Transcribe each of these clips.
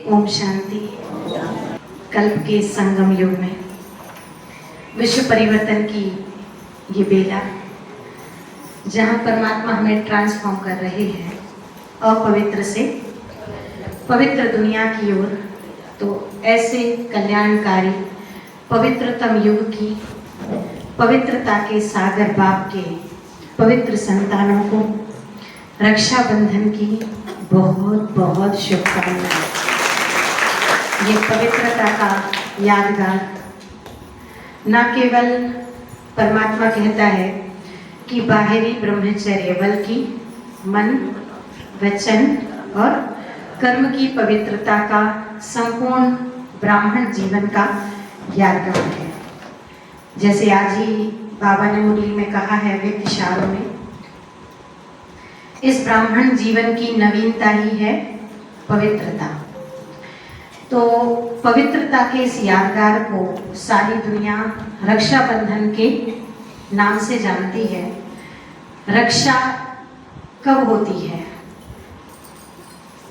ओम शांति। कल्प के संगम युग में विश्व परिवर्तन की ये बेला, जहाँ परमात्मा हमें ट्रांसफॉर्म कर रहे हैं अपवित्र से पवित्र दुनिया की ओर, तो ऐसे कल्याणकारी पवित्रतम युग की पवित्रता के सागर बाप के पवित्र संतानों को रक्षाबंधन की बहुत बहुत शुभकामनाएं। ये पवित्रता का यादगार न केवल परमात्मा कहता है कि बाहरी ब्रह्मचर्य, बल्कि मन, वचन और कर्म की पवित्रता का संपूर्ण ब्राह्मण जीवन का यादगार है। जैसे आज ही बाबा ने मुरली में कहा है, व्यक्त इशारों में, इस ब्राह्मण जीवन की नवीनता ही है पवित्रता। तो पवित्रता के इस यादगार को सारी दुनिया रक्षाबंधन के नाम से जानती है। रक्षा कब होती है?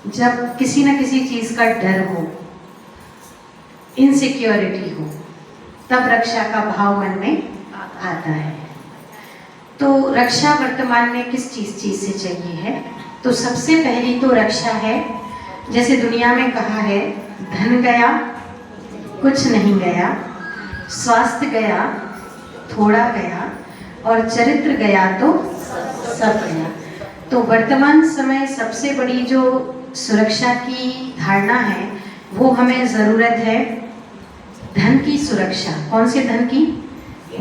जब किसी न किसी चीज का डर हो, इनसिक्योरिटी हो, तब रक्षा का भाव मन में आता है। तो रक्षा वर्तमान में किस चीज से चाहिए है? तो सबसे पहली तो रक्षा है, जैसे दुनिया में कहा है, धन गया कुछ नहीं गया, स्वास्थ्य गया थोड़ा गया, और चरित्र गया तो सब गया। तो वर्तमान समय सबसे बड़ी जो सुरक्षा की धारणा है, वो हमें जरूरत है धन की सुरक्षा। कौन से धन की?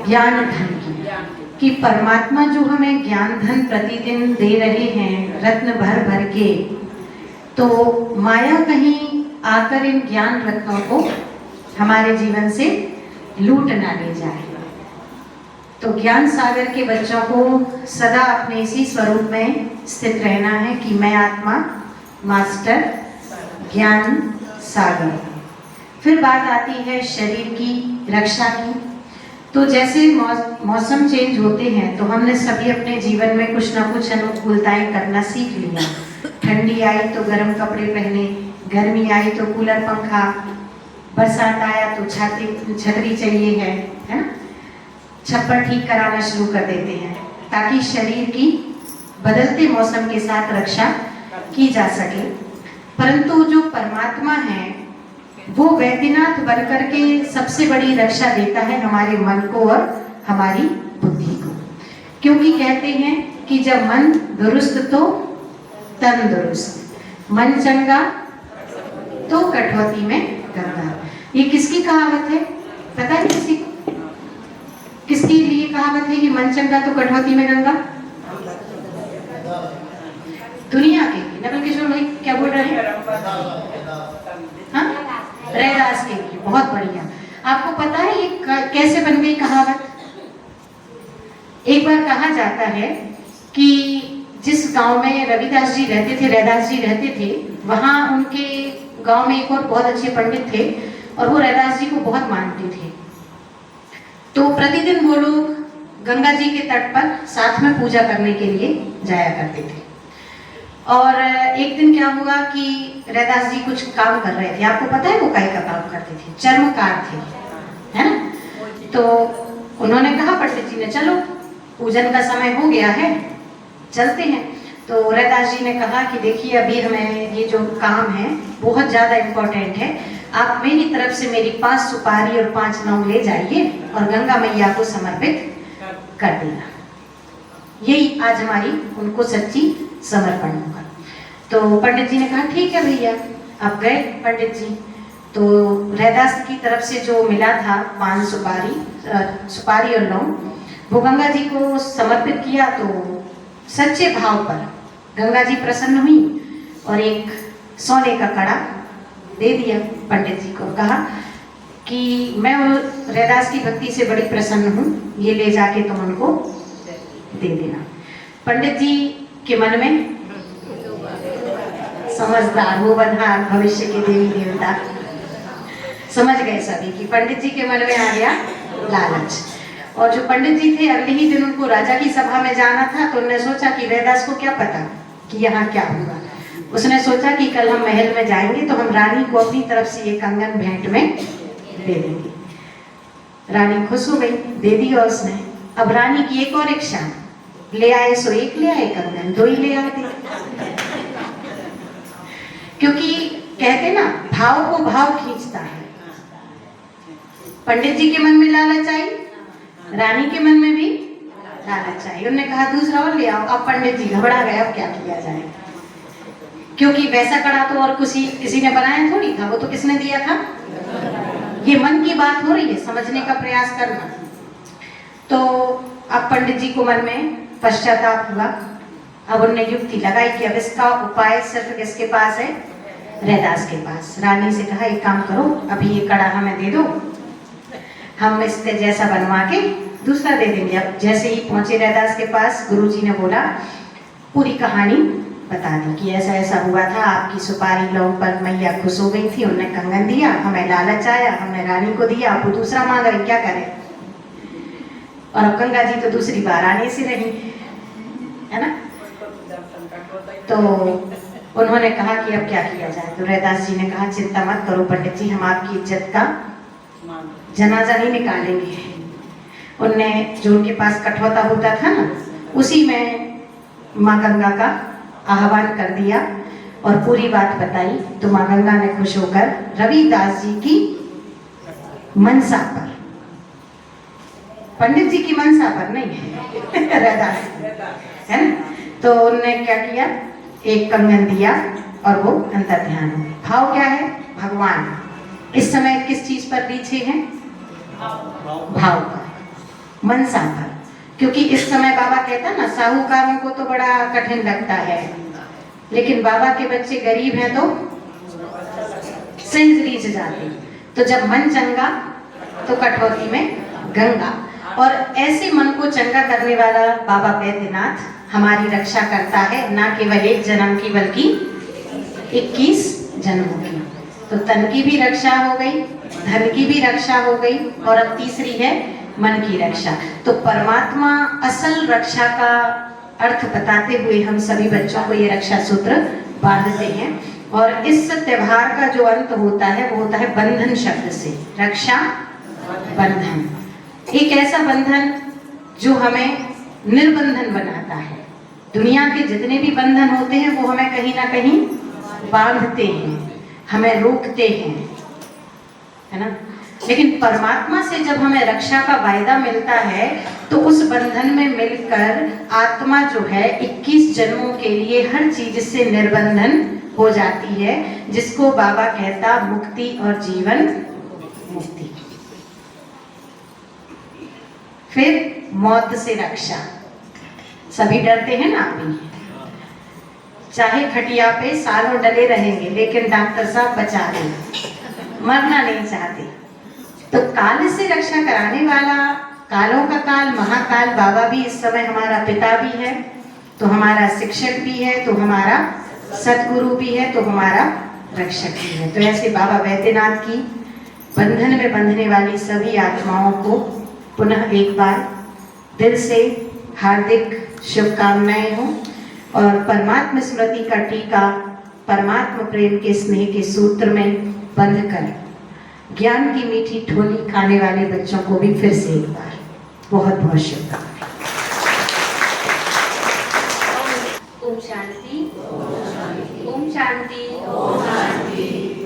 ज्ञान धन की। कि परमात्मा जो हमें ज्ञान धन प्रतिदिन दे रहे हैं रत्न भर भर के, तो माया कहीं आकर इन ज्ञान रत्नों को हमारे जीवन से लूट ना ले जाए। तो ज्ञान सागर के बच्चों को सदा अपने इसी स्वरूप में स्थित रहना है कि मैं आत्मा मास्टर ज्ञान सागर। फिर बात आती है शरीर की रक्षा की। तो जैसे मौसम चेंज होते हैं, तो हमने सभी अपने जीवन में कुछ ना कुछ अनुकूलताएं करना सीख लिया। ठंडी आई तो गर्म कपड़े पहने, गर्मी आई तो कूलर पंखा, बरसात आया तो छतरी चाहिए है ना? छप्पर ठीक कराना शुरू कर देते हैं ताकि शरीर की बदलते मौसम के साथ रक्षा की जा सके। परंतु जो परमात्मा है, वो वैद्यनाथ बनकर के सबसे बड़ी रक्षा देता है हमारे मन को और हमारी बुद्धि को। क्योंकि कहते हैं कि जब मन दुरुस्त तो तन दुरुस्त, मन चंगा तो कटौती में गंगा। ये किसकी कहावत है? पता है किसी को? किसके लिए कहावत है कि मन चंगा तो कटौती में गंगा? दुनिया के नकल किशोर भाई क्या बोल रहे हैं? हाँ, रैदास के लिए। बहुत बढ़िया। आपको पता है ये कैसे बन गई कहावत? एक बार कहा जाता है कि जिस गांव में रविदास जी रहते थे, रैदास जी रहते थे, वहां उनके गांव में एक और बहुत अच्छे पंडित थे और वो रैदास जी को बहुत मानते थे। तो प्रतिदिन वो लोग गंगा जी के तट पर साथ में पूजा करने के लिए जाया करते थे। और एक दिन क्या हुआ कि रैदास जी कुछ काम कर रहे थे। आपको पता है वो काय का काम करते थे? चर्मकार थे, है ना? तो उन्होंने कहा पंडित जी ने, चलो पूजन का समय हो गया है, चलते हैं। तो रैदास जी ने कहा कि देखिए, अभी हमें ये जो काम है बहुत ज़्यादा इम्पोर्टेंट है, आप मेरी तरफ से मेरी 5 सुपारी और 5 लौंग ले जाइए और गंगा मैया को समर्पित कर देना। यही आज हमारी उनको सच्ची समर्पण होगा। तो पंडित जी ने कहा ठीक है भैया। अब गए पंडित जी, तो रैदास की तरफ से जो मिला था 5 सुपारी और लौंग, वो गंगा जी को समर्पित किया। तो सच्चे भाव पर गंगा जी प्रसन्न हुई और एक सोने का कड़ा दे दिया पंडित जी को। कहा कि मैं रैदास की भक्ति से बड़ी प्रसन्न हूँ, ये ले जाके तुम उनको दे देना। पंडित जी के मन में, समझदार वो बधार भविष्य के देवी देवता, समझ गए सभी कि पंडित जी के मन में आ गया लालच। और जो पंडित जी थे, अगले ही दिन उनको राजा की सभा में जाना था, तो उन्होंने सोचा कि रैदास को क्या पता कि यहाँ क्या होगा। उसने सोचा कि कल हम महल में जाएंगे तो हम रानी को अपनी तरफ से ये कंगन भेंट में दे देंगे। रानी खुश हो गई, दे दिया उसने। अब रानी की एक और इच्छा, ले आए सो एक ले आए कंगन, 2 ही ले आते। क्योंकि कहते ना, भाव को भाव खींचता है। पंडित जी के मन में लालच आई, रानी के मन में भी लालच आई। उन्होंने कहा दूसरा और ले आओ। अब पंडित जी घबरा गए, अब क्या किया जाए, क्योंकि वैसा कड़ा तो और किसी ने बनाया थोड़ी था, वो तो किसने दिया था। ये मन की बात हो रही है, समझने का प्रयास करना। तो अब पंडित जी को मन में पश्चाताप हुआ। अब उन्होंने युक्ति लगाई कि अब इसका उपाय सिर्फ किसके पास है, रैदास के पास। रानी से कहा एक काम करो, अभी ये कड़ा हमें दे दो, हम इसके जैसा बनवा के दूसरा दे देंगे। अब जैसे ही पहुंचे रैदास के पास, गुरुजी ने बोला, पूरी कहानी बता दी कि ऐसा ऐसा हुआ था, आपकी सुपारी लौंग पर मैया खुश हो गई थी, उन्होंने कंगन दिया, हमें लालच आया, हमने रानी को दिया, अब वो दूसरा मांग रही, क्या करें। और अब गंगा जी तो दूसरी बार आने से रही, है ना। तो उन्होंने कहा कि अब क्या किया जाए। तो रैदास जी ने कहा चिंता मत करो पंडित जी, हम आपकी इज्जत का जनाजा नहीं निकालेंगे। उनने जो उनके पास कठौता होता था ना, उसी में माँ गंगा का आह्वान कर दिया और पूरी बात बताई। तो माँ गंगा ने खुश होकर रविदास जी की मनसा पर, पंडित जी की मनसा पर नहीं रैदास है ना, तो उन्होंने क्या किया, एक कंगन दिया और वो अंतर ध्यान हो। भाव क्या है, भगवान। इस समय किस चीज पर पीछे हैं, भाव पर, मनसा पर। क्योंकि इस समय बाबा कहता ना, साहूकारों को तो बड़ा कठिन लगता है, लेकिन बाबा के बच्चे गरीब हैं तो सिंह रीझ जाते। तो जब मन चंगा तो कठौती में गंगा। और ऐसे मन को चंगा करने वाला बाबा बैद्यनाथ हमारी रक्षा करता है, ना केवल एक जन्म की बल्कि 21 जन्मों की। तो तन की भी रक्षा हो गई, धन की भी रक्षा हो गई, और अब तीसरी है मन की रक्षा। तो परमात्मा असल रक्षा का अर्थ बताते हुए हम सभी बच्चों को ये रक्षा सूत्र बांधते हैं। और इस त्योहार का जो अंत होता है वो होता है बंधन शब्द से, रक्षा बंधन। एक ऐसा बंधन जो हमें निर्बंधन बनाता है। दुनिया के जितने भी बंधन होते हैं वो हमें कहीं ना कहीं बांधते हैं, हमें रोकते हैं, है ना। लेकिन परमात्मा से जब हमें रक्षा का वायदा मिलता है तो उस बंधन में मिलकर आत्मा जो है 21 जन्मों के लिए हर चीज से निर्बंधन हो जाती है, जिसको बाबा कहता मुक्ति और जीवन मुक्ति। फिर मौत से रक्षा। सभी डरते हैं ना अभी, चाहे खटिया पे सालों डले रहेंगे लेकिन डॉक्टर साहब बचा रहे, मरना नहीं चाहते। तो काल से रक्षा कराने वाला, कालों का काल, महाकाल बाबा भी इस समय हमारा पिता भी है, तो हमारा शिक्षक भी है, तो हमारा सतगुरु भी है, तो हमारा रक्षक भी है। तो ऐसे बाबा बैद्यनाथ की बंधन में बंधने वाली सभी आत्माओं को पुनः एक बार दिल से हार्दिक शुभकामनाएं हो। और परमात्मा स्मृति का टीका परमात्मा प्रेम के स्नेह के सूत्र में बंध कर ज्ञान की मीठी ठोली खाने वाले बच्चों को भी फिर से एक बार बहुत बहुत शुभकामनाएं। ओम शांति, ओम शांति।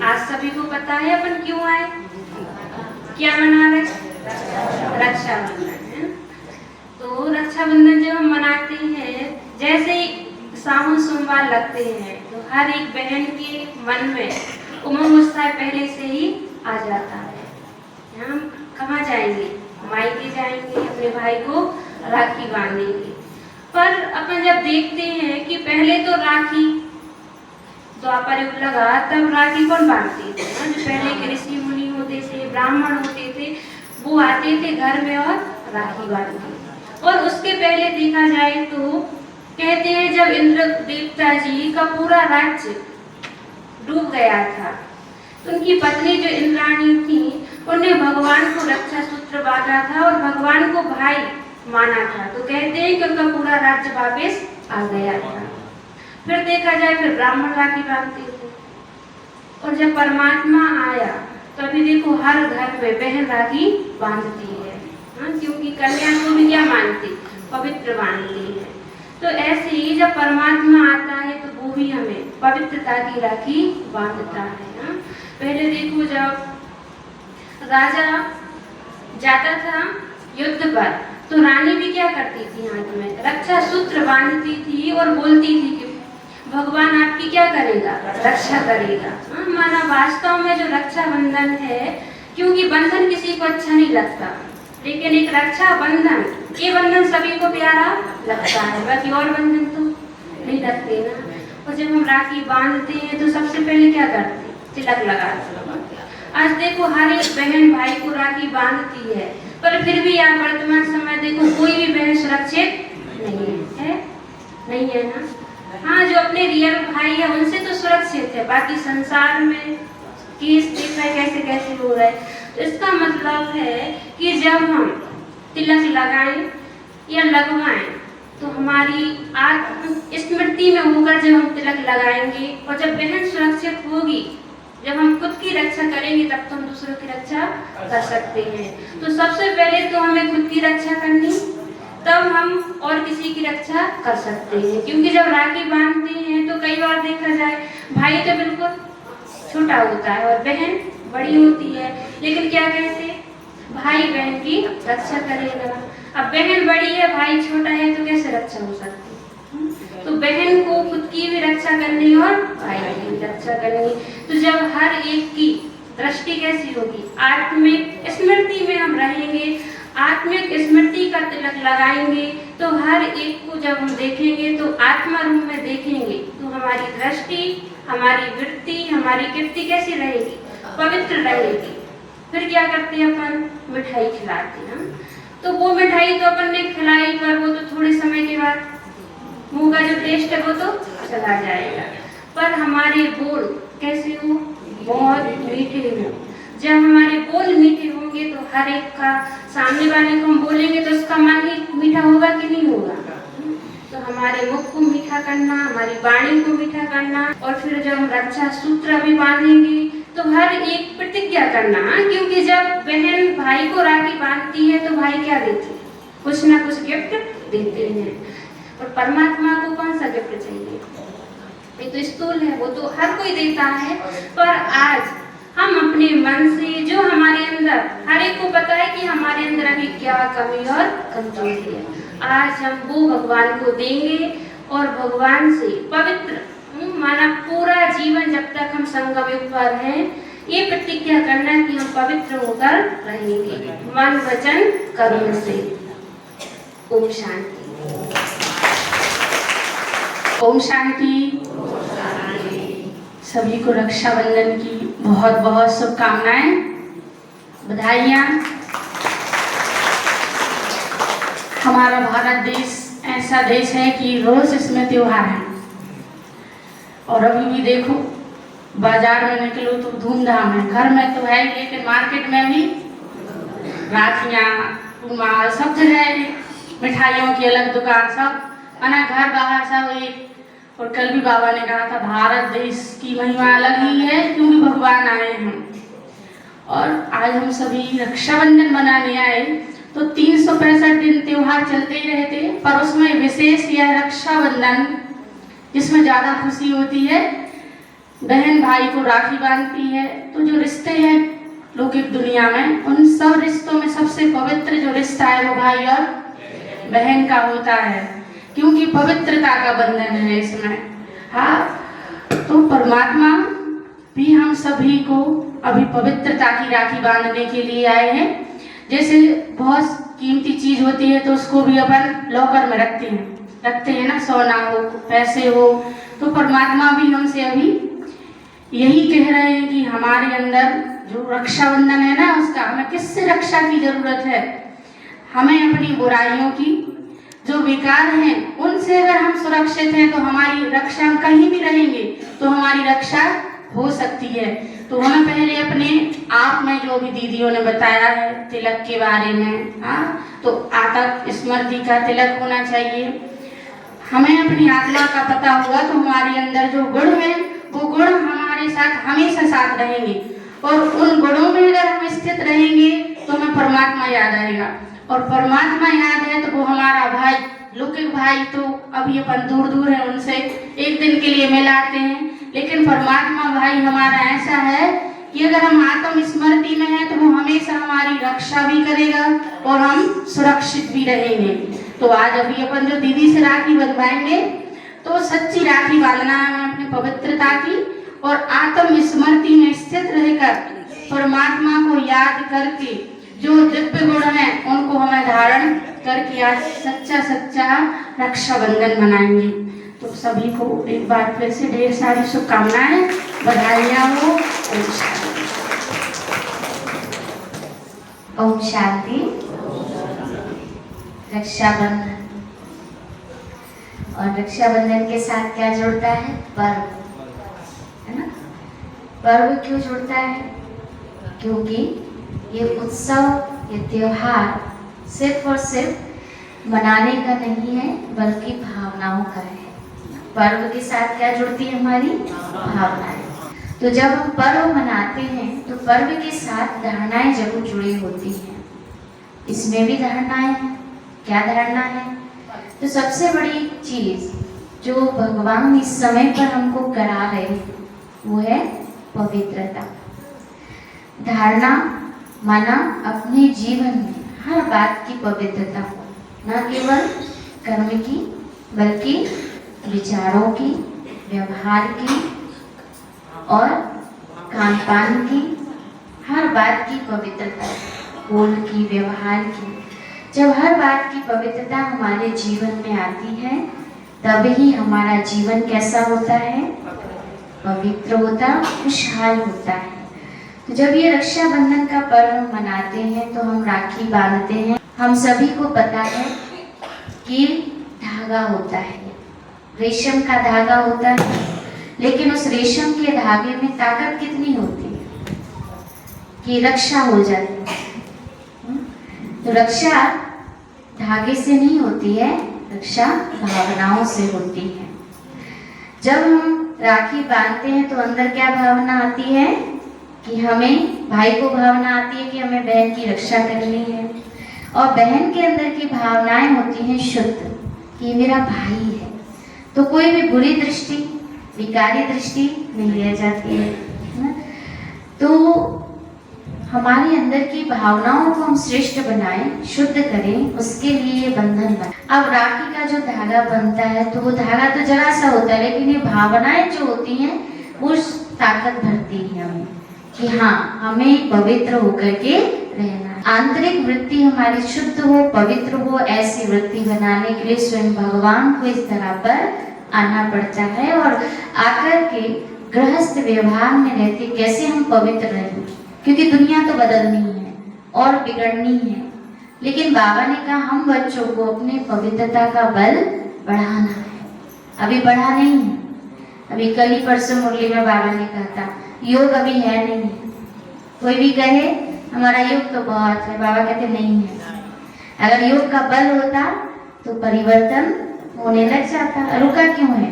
आज सभी को पता है अपन क्यों आए, क्या मना रहे, रक्षाबंधन है। तो रक्षाबंधन जब हम मनाते हैं, जैसे ही सावन सोमवार लगते हैं तो हर एक बहन के मन में उमंग उत्साह पहले से ही आ जाता है। हम कहाँ जाएंगे, मायके जाएंगे, अपने भाई को राखी बांधेंगे। पर अपन जब देखते हैं कि पहले तो राखी द्वापर युग लगा, तब राखी कौन बांधते थे, जो पहले के ऋषि मुनि होते थे, ब्राह्मण होते थे, वो आते थे घर में और राखी बांधते। और उसके पहले देखा जाए तो कहते हैं जब इंद्र देवता जी का पूरा राज्य डूब गया था, तो उनकी पत्नी जो इंद्राणी थी, उन्हें भगवान को रक्षा सूत्र बांधा था और भगवान को भाई माना था। तो कहते हैं कि उनका पूरा राज्य वापस आ गया था। फिर देखा जाए फिर ब्राह्मण राखी बांधते थे। और जब परमात्मा आया तो अभी देखो हर घर में बहन राखी बांधती है, हाँ, क्योंकि कन्या को भी क्या मानती, पवित्र मानती है। तो ऐसे ही जब परमात्मा आता है तो वो भी हमें पवित्रता की राखी बांधता है, हाँ? पहले देखो जब राजा जाता था युद्ध पर तो रानी भी क्या करती थी, हाथ में रक्षा सूत्र बांधती थी और बोलती थी कि भगवान आपकी क्या करेगा, रक्षा करेगा, हाँ? माना वास्तव में जो रक्षा बंधन है, क्योंकि बंधन किसी को अच्छा नहीं लगता, लेकिन एक रक्षा बंधन, ये बंधन सभी को प्यारा लगता है, बाकी और बंधन तो नहीं लगते ना। और जब हम राखी बांधते हैं तो सबसे पहले क्या करते हैं, तिलक लगाते हैं। आज देखो हर एक बहन भाई को राखी बांधती है, पर फिर भी यार वर्तमान समय देखो कोई भी बहन सुरक्षित नहीं है, नहीं है ना। हाँ, जो अपने रियल भाई है उनसे तो सुरक्षित है, बाकी संसार में केस देख रहे कैसे कैसे हो रहा है। तो इसका मतलब है कि जब हम तिलक लगाएं या लगवाएं तो हमारी आत्म स्मृति में होकर जब हम तिलक लगाएंगे, और जब बहन सुरक्षित होगी, जब हम खुद की रक्षा करेंगे तब तो हम दूसरों की रक्षा कर सकते हैं। तो सबसे पहले तो हमें खुद की रक्षा करनी, तब हम और किसी की रक्षा कर सकते हैं। क्योंकि जब राखी बांधते हैं तो कई बार देखा जाए भाई तो बिल्कुल छोटा होता है और बहन बड़ी होती है, लेकिन क्या कहते हैं, भाई बहन की रक्षा करेगा। अब बहन बड़ी है भाई छोटा है तो कैसे रक्षा हो सकती है। तो बहन को खुद की भी रक्षा करनी और भाई की भी रक्षा करनी। तो जब हर एक की दृष्टि कैसी होगी, आत्मिक स्मृति में हम रहेंगे, आत्मिक स्मृति का तिलक लगाएंगे, तो हर एक को जब हम देखेंगे तो आत्मा रूप में देखेंगे, तो हमारी दृष्टि, हमारी वृत्ति, हमारी कीर्ति कैसी रहेगी, पवित्र रहेगी। फिर क्या करते हैं, अपन मिठाई खिलाते हैं। तो वो मिठाई तो अपन ने खिलाई, पर वो तो थोड़े समय के बाद मुंह का जो टेस्ट है वो तो चला जाएगा, पर हमारे बोल कैसे हो, बहुत मीठे हो। जब हमारे बोल मीठे होंगे तो हर एक का, सामने वाले को हम बोलेंगे तो उसका मन ही मीठा होगा कि नहीं होगा। तो हमारे मुख को मीठा करना, हमारी वाणी को मीठा करना, और फिर जब हम रक्षा सूत्र भी बांधेंगे तो हर एक प्रतिज्ञा करना, क्योंकि जब बहन भाई को राखी बांधती है तो भाई क्या देते हैं, कुछ ना कुछ गिफ्ट देते हैं। और परमात्मा को कौन सा गिफ्ट चाहिए, ये तो स्थूल है, वो तो हर कोई देता है। पर आज हम अपने मन से, जो हमारे अंदर, हर एक को पता है कि हमारे अंदर अभी क्या कमी और कमजोरी है, आज हम वो भगवान को देंगे और भगवान से पवित्र, माना पूरा जीवन जब तक हम संगम युग पर हैं, ये प्रतिज्ञा करना कि हम पवित्र होकर रहेंगे, मन वचन कर्म से। ओम शांति। ओम शांति। सभी को रक्षाबंधन की बहुत बहुत शुभकामनाएं, बधाइयाँ। हमारा भारत देश ऐसा देश है कि रोज इसमें त्योहार है, और अभी भी देखो बाजार में निकलो तो धूमधाम है। घर में तो है, लेकिन मार्केट में भी राखियाँ, रुमाल, सब जगह मिठाइयों की अलग दुकान, सब माना घर बाहर सब एक। और कल भी बाबा ने कहा था भारत देश की महिमा अलग ही है, क्योंकि भगवान आए हैं। और आज हम सभी रक्षाबंधन मनाने आए, तो 365 दिन त्योहार चलते ही रहते, पर उसमें विशेष यह रक्षाबंधन जिसमें ज़्यादा खुशी होती है, बहन भाई को राखी बांधती है। तो जो रिश्ते हैं लौकिक दुनिया में, उन सब रिश्तों में सबसे पवित्र जो रिश्ता है वो भाई और बहन का होता है, क्योंकि पवित्रता का बंधन है इसमें। हाँ, तो परमात्मा भी हम सभी को अभी पवित्रता की राखी बांधने के लिए आए हैं। जैसे बहुत कीमती चीज होती है तो उसको भी अपन लॉकर में रखते हैं ना, सोना हो, पैसे हो, तो परमात्मा भी हमसे अभी यही कह रहे हैं कि हमारे अंदर जो रक्षाबंधन है ना, उसका हमें किससे रक्षा की जरूरत है। हमें अपनी बुराइयों की, जो विकार हैं, उनसे अगर हम सुरक्षित हैं तो हमारी रक्षा, हम कहीं भी रहेंगे तो हमारी रक्षा हो सकती है। तो हमें पहले अपने आप में, जो भी दीदियों ने बताया है तिलक के बारे में, हाँ, तो आत्म स्मृति का तिलक होना चाहिए। हमें अपनी आत्मा का पता हुआ तो हमारे अंदर जो गुण है वो गुण हमारे साथ हमेशा साथ रहेंगे, और उन गुणों में अगर हम स्थित रहेंगे तो हमें परमात्मा याद आएगा, और परमात्मा याद है तो वो हमारा भाई, लौकिक भाई तो अभी अपन दूर दूर है उनसे, एक दिन के लिए मिलाते हैं, लेकिन परमात्मा भाई हमारा ऐसा है कि अगर हम आत्म स्मृति में हैं तो वो हमेशा हमारी रक्षा भी करेगा और हम सुरक्षित भी रहेंगे। तो आज अभी अपन जो दीदी से राखी बंधवाएंगे तो सच्ची राखी बांधना है अपनी पवित्रता की, और आत्म स्मृति में स्थित रहकर परमात्मा को याद करके जो दिव्य गुण हैं उनको हमें धारण करके आज सच्चा सच्चा रक्षाबंधन मनाएंगे। तो सभी को एक बार फिर से ढेर सारी शुभकामनाएं, बधाइयाँ हो। ओम शांति। रक्षाबंधन, और रक्षाबंधन के साथ क्या जुड़ता है? पर्व, है ना? पर्व क्यों जुड़ता है? क्योंकि ये उत्सव, ये त्योहार सिर्फ और सिर्फ मनाने का नहीं है बल्कि भावनाओं का है। पर्व के साथ क्या जुड़ती है? हमारी भावनाएं। तो जब हम पर्व मनाते हैं तो पर्व के साथ धारणाएं जरूर जुड़ी होती हैं। इसमें भी धारणाएं हैं। क्या धारणा है? तो सबसे बड़ी चीज जो भगवान इस समय पर हमको करा रहे हैं वो है पवित्रता। धारणा माना अपने जीवन में हर बात की पवित्रता हो, न केवल कर्म की बल्कि विचारों की, व्यवहार की और खान पान की, हर बात की पवित्रता, बोल की, व्यवहार की। जब हर बात की पवित्रता हमारे जीवन में आती है तब ही हमारा जीवन कैसा होता है? पवित्र होता, खुशहाल होता है। तो जब ये रक्षाबंधन का पर्व हम मनाते हैं तो हम राखी बांधते हैं। हम सभी को पता है कि धागा होता है, रेशम का धागा होता है, लेकिन उस रेशम के धागे में ताकत कितनी होती है कि रक्षा हो जाती है। तो रक्षा धागे से नहीं होती है, रक्षा भावनाओं से होती है। जब हम राखी बांधते हैं तो अंदर क्या भावना आती है कि हमें, भाई को भावना आती है कि हमें बहन की रक्षा करनी है, और बहन के अंदर की भावनाएं होती हैं शुद्ध कि मेरा भाई है। तो कोई भी बुरी दृष्टि, विकारी दृष्टि नहीं रह जाती है। तो हमारे अंदर की भावनाओं को हम श्रेष्ठ बनाएं, शुद्ध करें, उसके लिए ये बंधन बना। अब राखी का जो धागा बनता है तो वो धागा तो जरा सा होता है, लेकिन ये भावनाएं जो होती हैं वो ताकत भरती है हमें कि हाँ, हमें पवित्र होकर के रहना है। आंतरिक वृत्ति हमारी शुद्ध हो, पवित्र हो, ऐसी वृत्ति बनाने के लिए स्वयं भगवान को इस तरह पर आना पड़ता है, और आकर के गृहस्थ व्यवहार में रहते कैसे हम पवित्र रहें, क्योंकि दुनिया तो बदलनी है और बिगड़नी है। लेकिन बाबा ने कहा हम बच्चों को अपने पवित्रता का बल बढ़ाना है। अभी बढ़ा नहीं है। अभी कल ही परसों मुरली में बाबा ने कहा था योग अभी है नहीं। कोई भी कहे हमारा योग तो बहुत है, बाबा कहते नहीं है। अगर योग का बल होता तो परिवर्तन होने लग जाता। रुका क्यों है?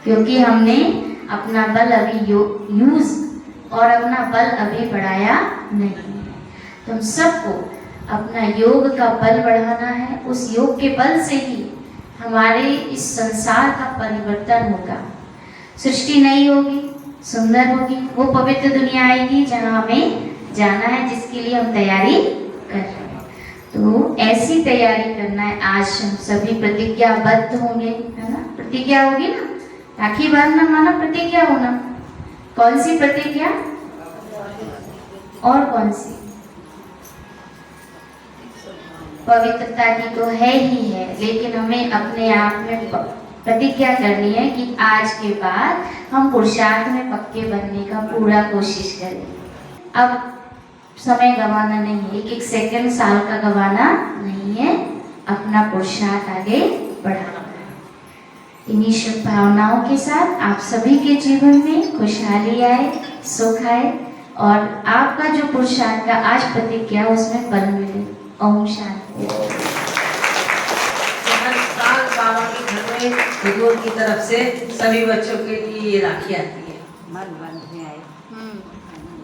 क्योंकि हमने अपना बल अभी यूज और अपना बल अभी बढ़ाया नहीं है। तो हम सबको अपना योग का बल बढ़ाना है। उस योग के बल से ही हमारे इस संसार का परिवर्तन होगा। सृष्टि नई होगी, सुंदर होगी, वो पवित्र दुनिया आएगी जहाँ हमें जाना है, जिसके लिए हम तैयारी कर रहे हैं। तो ऐसी तैयारी करना है। आज हम सभी प्रतिज्ञाबद्ध होंगे, है ना? प्रतिज्ञा होगी ना, राखी बांधना माना प्रतिज्ञा होना। कौन सी प्रतिज्ञा और कौन सी? पवित्रता की तो है ही है, लेकिन हमें अपने आप में प्रतिज्ञा करनी है कि आज के बाद हम पुरुषार्थ में पक्के बनने का पूरा कोशिश करें। अब समय गंवाना नहीं है, एक एक सेकंड साल का गंवाना नहीं है, अपना पुरुषार्थ आगे बढ़ाना है। इन्हीं शुभ भावनाओं के साथ आप सभी के जीवन में खुशहाली आए, सुख आए, और आपका जो पुरुषार्थ का आज प्रतिज्ञा उसमें बल मिले। ओम शांति। हर साल बाबा की के हुजूर की तरफ से सभी बच्चों के लिए ये राखी आती है।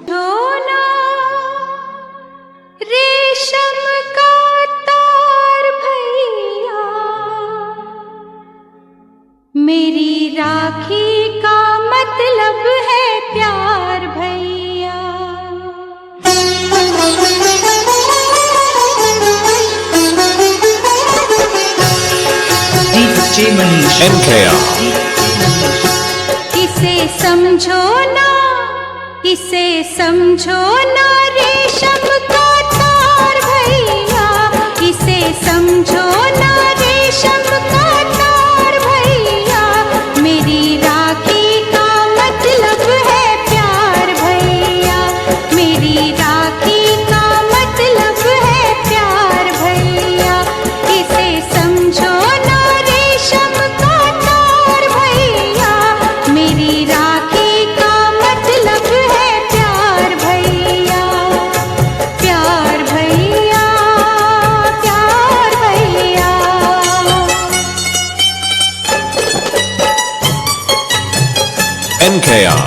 झोला रेशम का तार भैया, मेरी राखी का मतलब है प्यार भैया। इसे समझो ना, इसे समझो ना रेशम का तार भैया, इसे समझो ना रेशम का तार भैया, मेरी राखी का मतलब है प्यार भैया, मेरी राखी का मतलब है प्यार भैया। इसे समझो ना रेशम का तार भैया, मेरी राखी का मतलब है प्यार भैया, प्यार भैया, प्यार भैया। NKR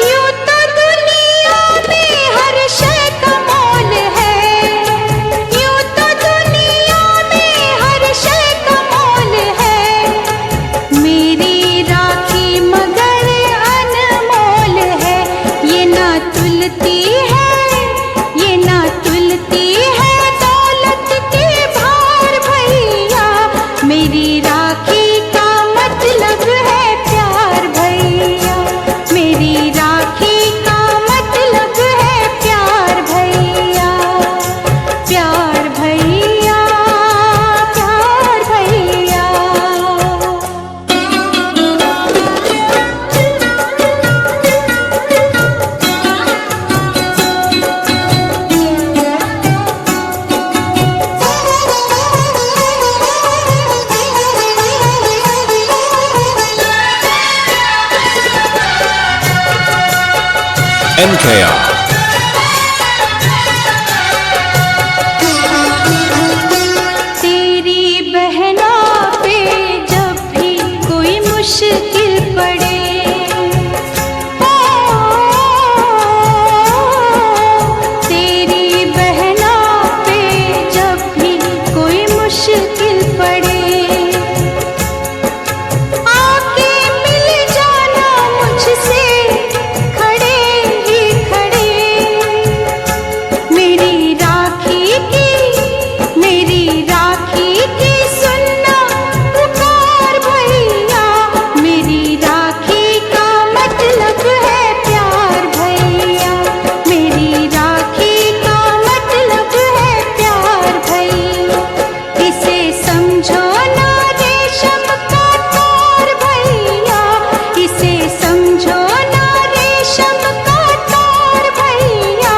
यूं तो दुनिया में हर शय का मोल है, यूं तो दुनिया में हर शय का मोल है, मेरी राखी मगर अनमोल है। ये ना तुलती है, ये ना तुलती है दौलत के भार भैया, मेरी राखी का मतलब है प्यार भैया, मेरी राखी का मतलब है प्यार भैया, प्यार भैया, प्यार भैया। NKR तेरी बहना पे जब भी कोई मुश्किल पड़े, ओ, तेरी बहना पे जब भी कोई मुश्किल पड़े, आके मिल जाना मुझसे खड़े ही खड़े, मेरी राखी की, मेरी राखी की सुनना पुकार भैया, मेरी राखी का मतलब है प्यार भैया, मेरी राखी का मतलब है प्यार भैया। इसे समझो ना रेशम का तार भैया, इसे समझो ना रेशम का तार भैया,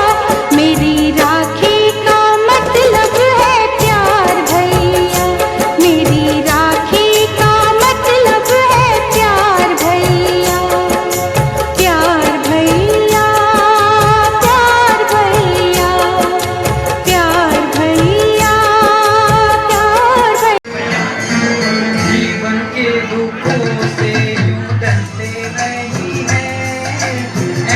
मेरी राखी का मतलब है प्यार भैया, मेरी राखी का मतलब है प्यार भैया, प्यार भैया, प्यार भैया, प्यार भैया, प्यार भैया। जीवन के दुखों से यूं डरते नहीं है,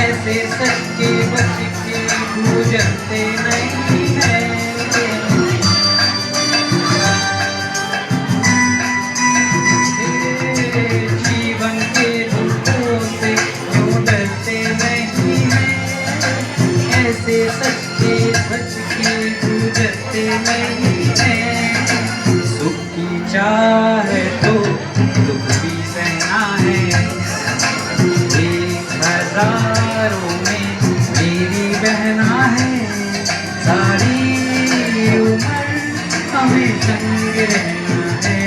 ऐसे सच के बच के गुजरते नहीं है। जीवन के दुखों से यूं डरते नहीं है, ऐसे सच के बच के गुजरते नहीं है। सुख की चाहे तो दुख भी सहना है, एक हजारों में मेरी बहना है, सारी उम्र हमें संग रहना है।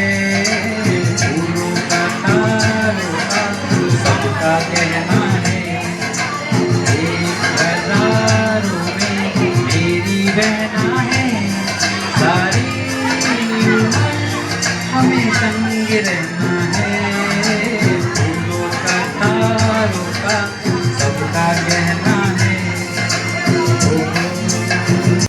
फूलों का तारों का सबका कहना है, एक हजारों में मेरी बहना है, सारी काके